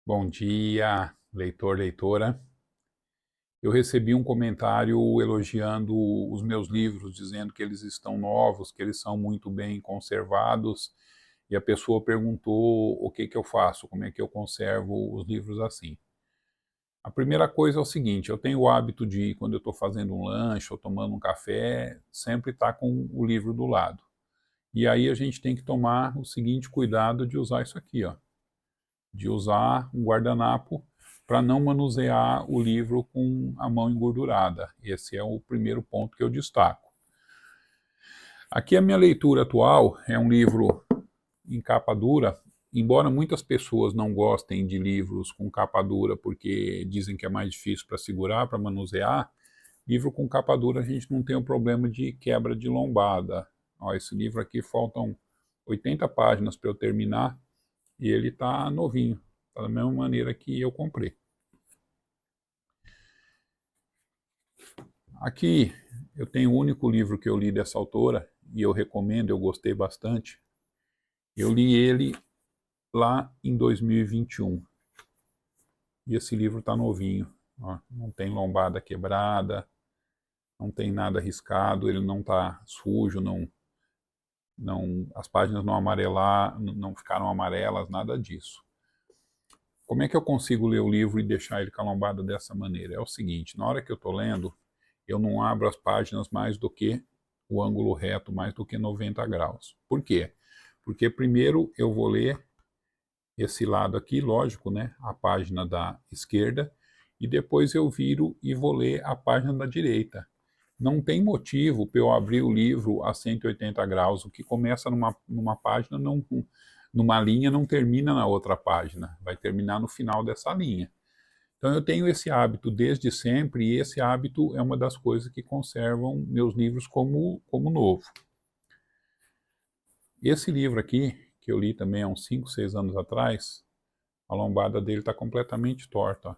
Bom dia, leitor, leitora. Eu recebi um comentário elogiando os meus livros, dizendo que eles estão novos, que eles são muito bem conservados, e a pessoa perguntou o que eu faço, como é que eu conservo os livros assim. A primeira coisa é o seguinte: eu tenho o hábito de, quando eu estou fazendo um lanche ou tomando um café, sempre estar com o livro do lado. E aí a gente tem que tomar o seguinte cuidado de usar isso aqui, ó, de usar um guardanapo para não manusear o livro com a mão engordurada. Esse é o primeiro ponto que eu destaco. Aqui a minha leitura atual é um livro em capa dura, embora muitas pessoas não gostem de livros com capa dura porque dizem que é mais difícil para segurar, para manusear, livro com capa dura a gente não tem o problema de quebra de lombada. Ó, esse livro aqui faltam 80 páginas para eu terminar e ele está novinho, tá da mesma maneira que eu comprei. Aqui eu tenho o único livro que eu li dessa autora e eu recomendo, eu gostei bastante. Eu li ele lá em 2021 e esse livro está novinho. Ó, não tem lombada quebrada, não tem nada riscado, ele não está sujo, as páginas não ficaram amarelas, nada disso. Como é que eu consigo ler o livro e deixar ele com a lombada dessa maneira? É o seguinte: na hora que eu estou lendo, eu não abro as páginas mais do que o ângulo reto, mais do que 90 graus. Por quê? Porque primeiro eu vou ler esse lado aqui, lógico, né, a página da esquerda, e depois eu viro e vou ler a página da direita. Não tem motivo para eu abrir o livro a 180 graus. O que começa numa página, numa linha, não termina na outra página. Vai terminar no final dessa linha. Então eu tenho esse hábito desde sempre e esse hábito é uma das coisas que conservam meus livros como novo. Esse livro aqui, que eu li também há uns 5, 6 anos atrás, a lombada dele está completamente torta.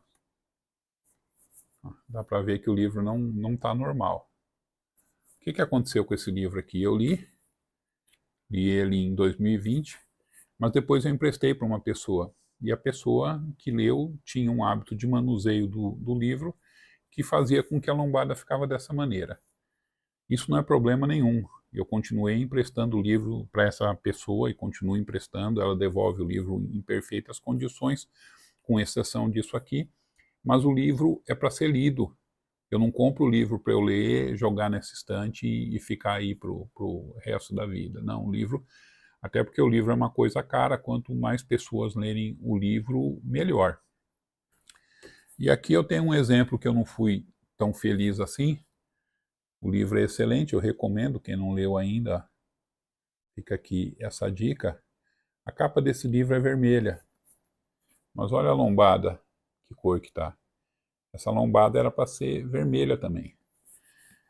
Ó. Dá para ver que o livro não está normal. O que aconteceu com esse livro aqui? Eu li ele em 2020, mas depois eu emprestei para uma pessoa. E a pessoa que leu tinha um hábito de manuseio do livro que fazia com que a lombada ficava dessa maneira. Isso não é problema nenhum. Eu continuei emprestando o livro para essa pessoa e continuo emprestando. Ela devolve o livro em perfeitas condições, com exceção disso aqui. Mas o livro é para ser lido. Eu não compro o livro para eu ler, jogar nessa estante e ficar aí para o resto da vida. Não, o livro, até porque o livro é uma coisa cara, quanto mais pessoas lerem o livro, melhor. E aqui eu tenho um exemplo que eu não fui tão feliz assim. O livro é excelente, eu recomendo, quem não leu ainda, fica aqui essa dica. A capa desse livro é vermelha, mas olha a lombada, que cor que tá. Essa lombada era para ser vermelha também.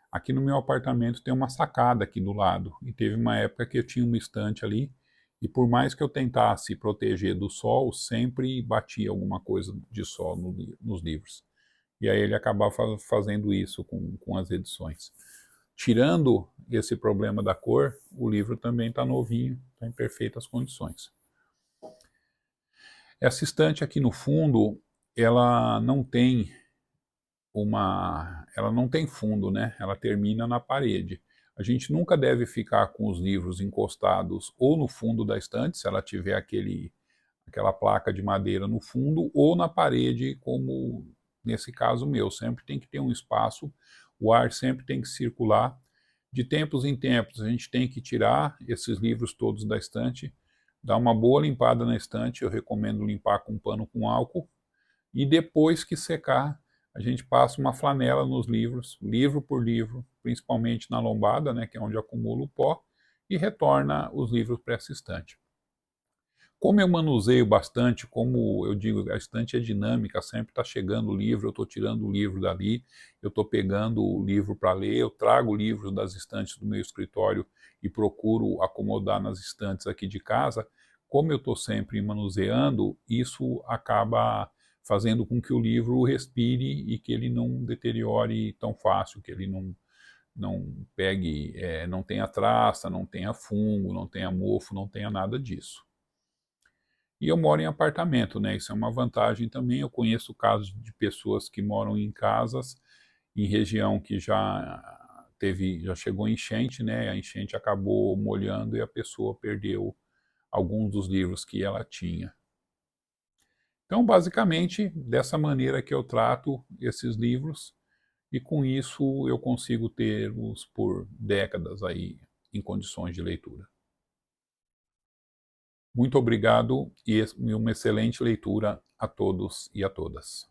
Aqui no meu apartamento tem uma sacada aqui do lado, e teve uma época que eu tinha uma estante ali, e por mais que eu tentasse proteger do sol, sempre batia alguma coisa de sol nos livros. E aí ele acabava fazendo isso com as edições. Tirando esse problema da cor, o livro também está novinho, está em perfeitas condições. Essa estante aqui no fundo, ela não tem ela não tem fundo, né? Ela termina na parede. A gente nunca deve ficar com os livros encostados ou no fundo da estante, se ela tiver aquela placa de madeira no fundo, ou na parede, como nesse caso meu. Sempre tem que ter um espaço, o ar sempre tem que circular. De tempos em tempos, a gente tem que tirar esses livros todos da estante, dar uma boa limpada na estante. Eu recomendo limpar com pano com álcool, e depois que secar, a gente passa uma flanela nos livros, livro por livro, principalmente na lombada, né, que é onde acumula o pó, e retorna os livros para essa estante. Como eu manuseio bastante, como eu digo, a estante é dinâmica, sempre está chegando o livro, eu estou tirando o livro dali, eu estou pegando o livro para ler, eu trago livros das estantes do meu escritório e procuro acomodar nas estantes aqui de casa. Como eu estou sempre manuseando, isso acaba fazendo com que o livro respire e que ele não deteriore tão fácil, que ele não pegue, não tenha traça, não tenha fungo, não tenha mofo, não tenha nada disso. E eu moro em apartamento, né? Isso é uma vantagem também. Eu conheço casos de pessoas que moram em casas, em região que já chegou enchente, né? A enchente acabou molhando e a pessoa perdeu alguns dos livros que ela tinha. Então, basicamente, dessa maneira que eu trato esses livros, e com isso eu consigo tê-los por décadas aí em condições de leitura. Muito obrigado e uma excelente leitura a todos e a todas.